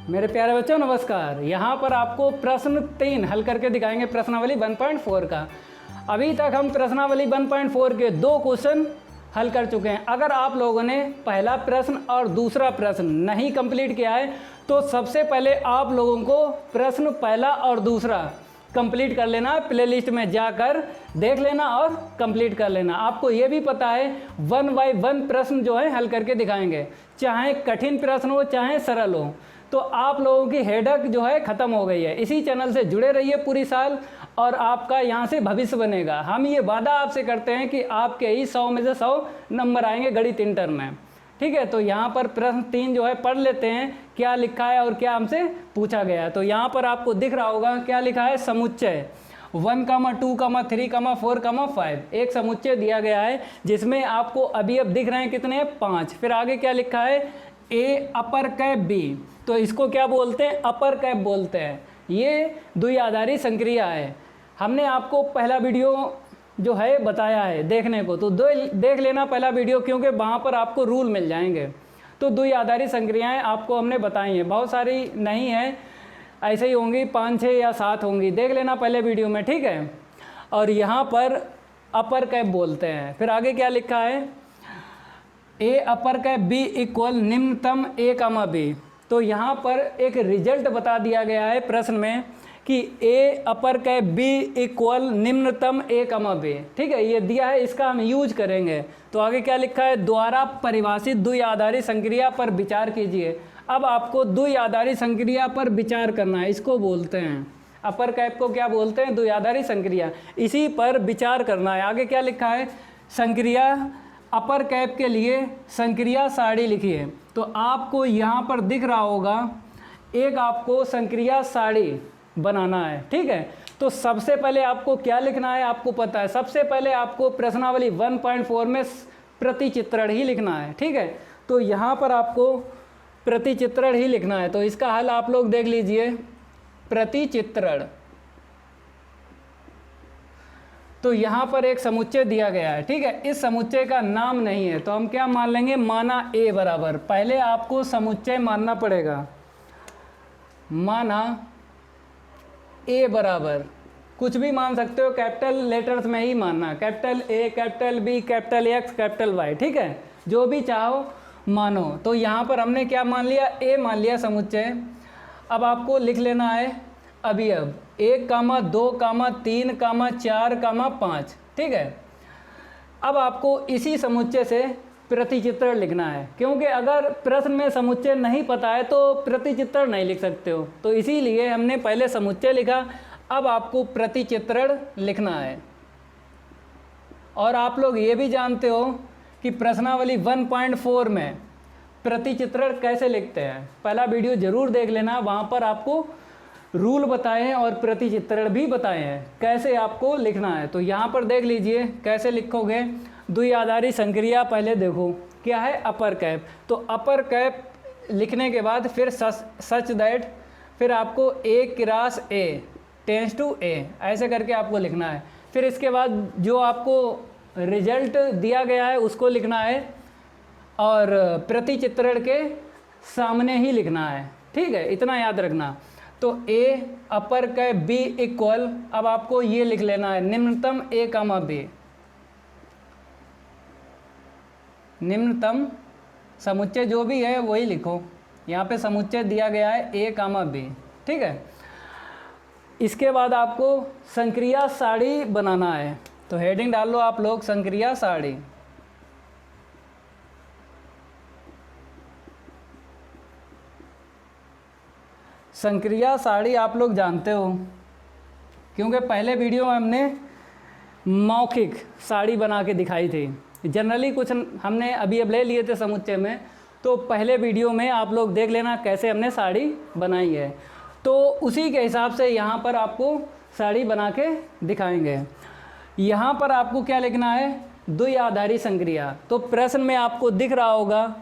मेरे प्यारे बच्चों नमस्कार। यहाँ पर आपको प्रश्न 3 हल करके दिखाएंगे प्रश्नावली 1.4 का। अभी तक हम प्रश्नावली 1.4 के 2 क्वेश्चन हल कर चुके हैं। अगर आप लोगों ने पहला प्रश्न और दूसरा प्रश्न नहीं कंप्लीट किया है तो सबसे पहले आप लोगों को प्रश्न पहला और दूसरा कंप्लीट कर लेना, प्लेलिस्ट में जाकर देख लेना और कंप्लीट कर लेना। आपको ये भी पता है 1 बाय 1 प्रश्न जो है हल करके दिखाएंगे, चाहे कठिन प्रश्न हो चाहे सरल हो। तो आप लोगों की हेडक जो है ख़त्म हो गई है। इसी चैनल से जुड़े रहिए पूरी साल और आपका यहाँ से भविष्य बनेगा। हम ये वादा आपसे करते हैं कि आपके ही 100 में से 100 नंबर आएंगे गणित इंटर में। ठीक है, तो यहाँ पर प्रश्न 3 जो है पढ़ लेते हैं क्या लिखा है और क्या हमसे पूछा गया है। तो यहाँ पर आपको दिख रहा होगा क्या लिखा है, समुच्चय 1, 2, 3, 4, 5। एक समुच्चय दिया गया है जिसमें आपको अभी अब दिख रहे हैं कितने, 5। फिर आगे क्या लिखा है, ए अपर कैप बी। तो इसको क्या बोलते हैं, अपर कैप बोलते हैं। ये द्विआधारी संक्रिया है। हमने आपको पहला वीडियो जो है बताया है देखने को, तो देख लेना पहला वीडियो, क्योंकि वहाँ पर आपको रूल मिल जाएंगे। तो द्विआधारी संक्रियाएं आपको हमने बताई हैं, बहुत सारी नहीं है, ऐसे ही होंगी 5, 6 या 7 होंगी, देख लेना पहले वीडियो में। ठीक है, और यहाँ पर अपर कैप बोलते हैं। फिर आगे क्या लिखा है, ए अपर कैप बी इक्वल निम्नतम ए कामा बी। तो यहाँ पर एक रिजल्ट बता दिया गया है प्रश्न में कि ए अपर कैप बी इक्वल निम्नतम ए कामा बी। ठीक है, ये दिया है, इसका हम यूज करेंगे। तो आगे क्या लिखा है, द्वारा परिभाषित द्विआधारी संक्रिया पर विचार कीजिए। अब आपको द्विआधारी संक्रिया पर विचार करना है, इसको बोलते हैं अपर कैप को क्या बोलते हैं, द्विआधारी संक्रिया। इसी पर विचार करना है। आगे क्या लिखा है, संक्रिया अपर कैप के लिए संक्रिया सारणी लिखिए। तो आपको यहाँ पर दिख रहा होगा एक आपको संक्रिया सारणी बनाना है। ठीक है, तो सबसे पहले आपको क्या लिखना है, आपको पता है, सबसे पहले आपको प्रश्नावली 1.4 में प्रतिचित्रण ही लिखना है। ठीक है, तो यहाँ पर आपको प्रतिचित्रण ही लिखना है। तो इसका हल आप लोग देख लीजिए, प्रतिचित्रण। तो यहाँ पर एक समुच्चय दिया गया है। ठीक है, इस समुच्चय का नाम नहीं है तो हम क्या मान लेंगे, माना ए बराबर। पहले आपको समुच्चय मानना पड़ेगा, माना ए बराबर, कुछ भी मान सकते हो, कैपिटल लेटर्स में ही मानना, capital A, capital B, capital X, capital Y. ठीक है, जो भी चाहो मानो। तो यहाँ पर हमने क्या मान लिया, ए मान लिया समुच्चय। अब आपको लिख लेना है अभी अब 1, 2, 3, 4, 5। ठीक है, अब आपको इसी समुच्चय से प्रतिचित्रण लिखना है, क्योंकि अगर प्रश्न में समुच्चय नहीं पता है तो प्रतिचित्रण नहीं लिख सकते हो। तो इसीलिए हमने पहले समुच्चय लिखा, अब आपको प्रतिचित्रण लिखना है। और आप लोग ये भी जानते हो कि प्रश्नावली 1.4 में प्रतिचित्रण कैसे लिखते हैं, पहला वीडियो ज़रूर देख लेना, वहाँ पर आपको रूल बताए हैं और प्रतिचित्रण भी बताए हैं कैसे आपको लिखना है। तो यहाँ पर देख लीजिए कैसे लिखोगे, द्विआधारी संक्रिया पहले देखो क्या है, अपर कैप। तो अपर कैप लिखने के बाद फिर सच दैट, फिर आपको ए क्रॉस ए टेंस टू ए, ऐसे करके आपको लिखना है। फिर इसके बाद जो आपको रिजल्ट दिया गया है उसको लिखना है और प्रतिचित्रण के सामने ही लिखना है। ठीक है, इतना याद रखना। तो ए अपर कैप बी इक्वल, अब आपको ये लिख लेना है निम्नतम ए कामा बी। निम्नतम समुच्चय जो भी है वही लिखो, यहाँ पे समुच्चय दिया गया है ए कामा बी। ठीक है, इसके बाद आपको संक्रिया सारणी बनाना है। तो हेडिंग डाल लो आप लोग, संक्रिया सारणी। संक्रिया सारणी आप लोग जानते हो, क्योंकि पहले वीडियो में हमने मौखिक सारणी बना के दिखाई थी। जनरली कुछ हमने अभी अब ले लिए थे समुच्चय में, तो पहले वीडियो में आप लोग देख लेना कैसे हमने सारणी बनाई है। तो उसी के हिसाब से यहाँ पर आपको सारणी बना के दिखाएंगे। यहाँ पर आपको क्या लिखना है, द्विआधारी संक्रिया। तो प्रश्न में आपको दिख रहा होगा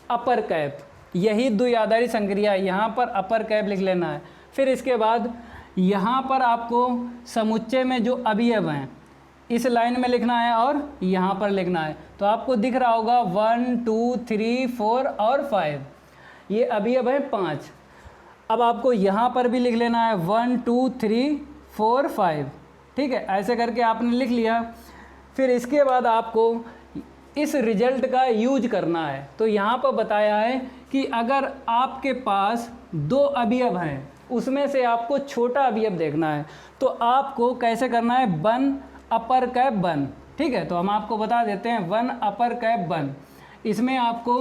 अपर कैप, यही द्विआधारी संक्रिया है, यहाँ पर अपर कैप लिख लेना है। फिर इसके बाद यहाँ पर आपको समुच्चय में जो अवयव हैं इस लाइन में लिखना है और यहाँ पर लिखना है। तो आपको दिख रहा होगा 1, 2, 3, 4 और 5, ये अवयव है 5। अब आपको यहाँ पर भी लिख लेना है 1 2 3 4 5, ठीक है, ऐसे करके आपने लिख लिया। फिर इसके बाद आपको इस रिजल्ट का यूज करना है। तो यहाँ पर बताया है कि अगर आपके पास 2 अवयव हैं, उसमें से आपको छोटा अवयव देखना है, तो आपको कैसे करना है, 1 अपर कैप 1, ठीक है। तो हम आपको बता देते हैं 1 अपर कैप 1, इसमें आपको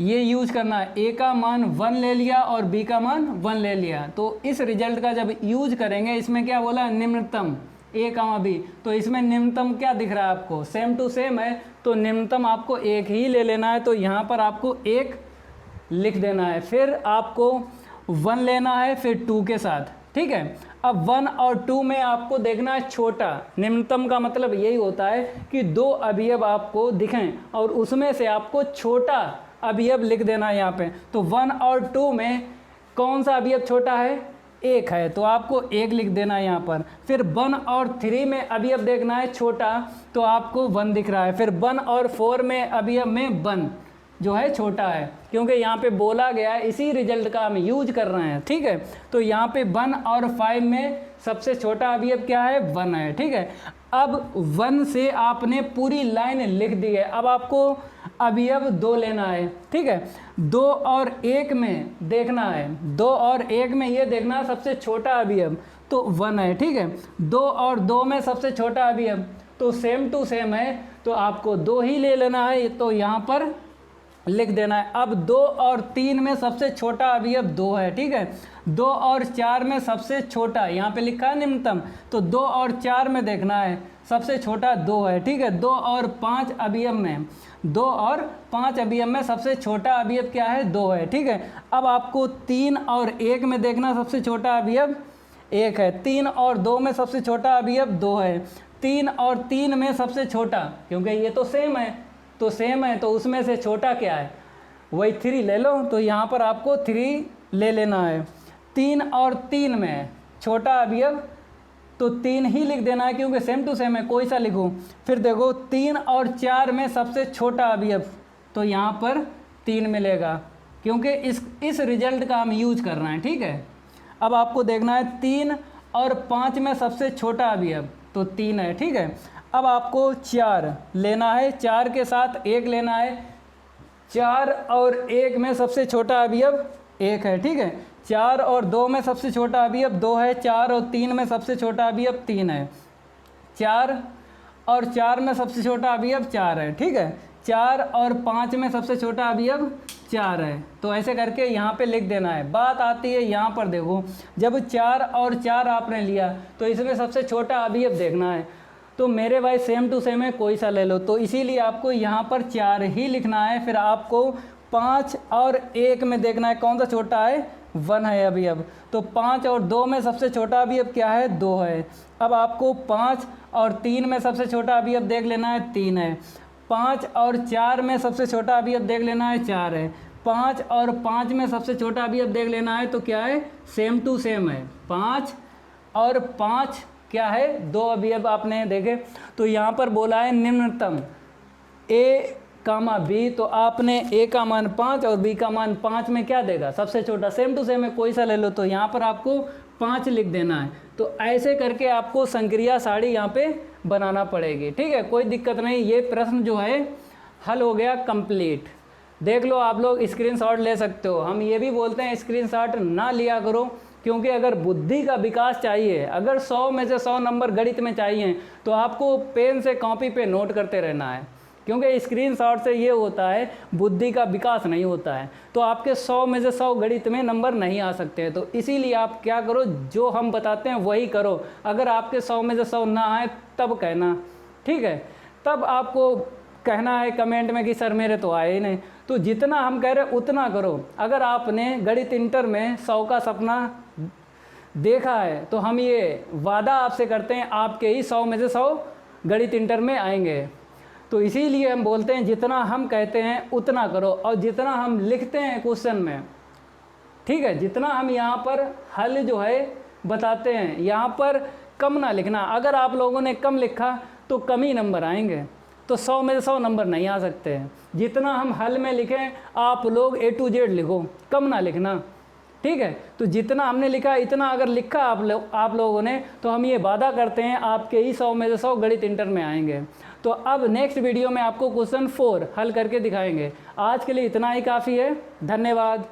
ये यूज करना है, ए का मान 1 ले लिया और बी का मान 1 ले लिया। तो इस रिजल्ट का जब यूज करेंगे, इसमें क्या बोला, निम्नतम ए कामा बी, तो इसमें निम्नतम क्या दिख रहा है आपको, सेम टू सेम है, तो निम्नतम आपको 1 ही ले लेना है। तो यहाँ पर आपको 1 लिख देना है, फिर आपको 1 लेना है, फिर 2 के साथ, ठीक है। अब 1 और 2 में आपको देखना है छोटा, निम्नतम का मतलब यही होता है कि 2 अवयव आपको दिखें और उसमें से आपको छोटा अवयव लिख देना है यहाँ पे। तो 1 और 2 में कौन सा अवयव छोटा है, 1 है, तो आपको 1 लिख देना है यहाँ पर। फिर 1 और 3 में अवयव देखना है छोटा, तो आपको 1 दिख रहा है। फिर 1 और 4 में अवयव में 1 जो है छोटा है, क्योंकि यहाँ पे बोला गया है, इसी रिजल्ट का हम यूज कर रहे हैं, ठीक है। तो यहाँ पे 1 और 5 में सबसे छोटा अवयव क्या है, 1 है, ठीक है। अब 1 से आपने पूरी लाइन लिख दी है, अब आपको अवयव 2 लेना है, ठीक है। 2 और 1 में देखना है, 2 और 1 में ये देखना है सबसे छोटा अवयव, तो 1 है, ठीक है। 2 और 2 में सबसे छोटा अवयव, तो सेम टू सेम है, तो आपको 2 ही ले लेना है, तो यहाँ पर लिख देना है। अब 2 और 3 में सबसे छोटा अवयव 2 है, ठीक है। 2 और 4 में सबसे छोटा, यहाँ पे लिखा है निम्नतम, तो 2 और 4 में देखना है, सबसे छोटा 2 है, ठीक है। 2 और 5 अवयव में, 2 और 5 अवयव में सबसे छोटा अवयव क्या है, 2 है, ठीक है। अब आपको 3 और 1 में देखना, सबसे छोटा अवयव 1 है। 3 और 2 में सबसे छोटा अवयव 2 है। 3 और 3 में सबसे छोटा, क्योंकि ये तो सेम है, तो सेम है, तो उसमें से छोटा क्या है, वही 3 ले लो, तो यहाँ पर आपको 3 ले लेना है। 3 और 3 में छोटा अवयव, तो 3 ही लिख देना है, क्योंकि सेम टू सेम है, कोई सा लिखो। फिर देखो 3 और 4 में सबसे छोटा अवयव, तो यहाँ पर 3 मिलेगा, क्योंकि इस रिजल्ट का हम यूज कर रहे हैं, ठीक है। अब आपको देखना है 3 और 5 में सबसे छोटा अवयव, तो 3 है, ठीक है। अब आपको 4 लेना है, 4 के साथ 1 लेना है। 4 और 1 में सबसे छोटा अवयव 1 है, ठीक है। 4 और 2 में सबसे छोटा अवयव 2 है। 4 और 3 में सबसे छोटा अवयव 3 है। 4 और 4 में सबसे छोटा अवयव 4 है, ठीक है। 4 और 5 में सबसे छोटा अवयव 4 है, तो ऐसे करके यहाँ पे लिख देना है। बात आती है यहाँ पर, देखो जब 4 और 4 आपने लिया, तो इसमें सबसे छोटा अवयव देखना है, तो मेरे भाई सेम टू सेम है, कोई सा ले लो, तो इसीलिए आपको यहाँ पर 4 ही लिखना है। फिर आपको 5 और 1 में देखना है कौन सा छोटा है, 1 है अवयव, तो 5 और 2 में सबसे छोटा अवयव क्या है, 2 है। अब आपको 5 और 3 में सबसे छोटा अवयव देख लेना है, 3 है। 5 और 4 में सबसे छोटा अवयव देख लेना है, 4 है। 5 और 5 में सबसे छोटा अवयव देख लेना है, तो क्या है, सेम टू सेम है। 5 और 5 क्या है, 2 अवयव आपने देखे। तो यहाँ पर बोला है निम्नतम ए कामा बी, तो आपने ए का मान 5 और बी का मान 5 में क्या देगा, सबसे छोटा, सेम टू सेम है, कोई सा ले लो, तो यहाँ पर आपको 5 लिख देना है। तो ऐसे करके आपको संक्रिया सारणी यहाँ पे बनाना पड़ेगी, ठीक है, कोई दिक्कत नहीं। ये प्रश्न जो है हल हो गया कंप्लीट। देख लो, आप लोग स्क्रीनशॉट ले सकते हो। हम ये भी बोलते हैं स्क्रीनशॉट ना लिया करो, क्योंकि अगर बुद्धि का विकास चाहिए, अगर 100 में से 100 नंबर गणित में चाहिए, तो आपको पेन से कॉपी पे नोट करते रहना है, क्योंकि स्क्रीनशॉट से ये होता है बुद्धि का विकास नहीं होता है, तो आपके 100 में से 100 गणित में नंबर नहीं आ सकते हैं। तो इसीलिए आप क्या करो, जो हम बताते हैं वही करो। अगर आपके 100 में से 100 ना आए तब कहना, ठीक है, तब आपको कहना है कमेंट में कि सर मेरे तो आए ही नहीं। तो जितना हम कह रहे उतना करो। अगर आपने गणित इंटर में 100 का सपना देखा है, तो हम ये वादा आपसे करते हैं आपके ही 100 में से 100 गणित इंटर में आएंगे। तो इसीलिए हम बोलते हैं जितना हम कहते हैं उतना करो, और जितना हम लिखते हैं क्वेश्चन में, ठीक है, जितना हम यहाँ पर हल जो है बताते हैं, यहाँ पर कम ना लिखना। अगर आप लोगों ने कम लिखा तो कम ही नंबर आएंगे, तो 100 में से 100 नंबर नहीं आ सकते हैं। जितना हम हल में लिखें, आप लोग A to Z लिखो, कम ना लिखना, ठीक है। तो जितना हमने लिखा इतना अगर लिखा आप लोगों ने, तो हम ये वादा करते हैं आपके ही 100 में से 100 गणित इंटर में आएंगे। तो अब नेक्स्ट वीडियो में आपको क्वेश्चन 4 हल करके दिखाएंगे। आज के लिए इतना ही काफ़ी है। धन्यवाद।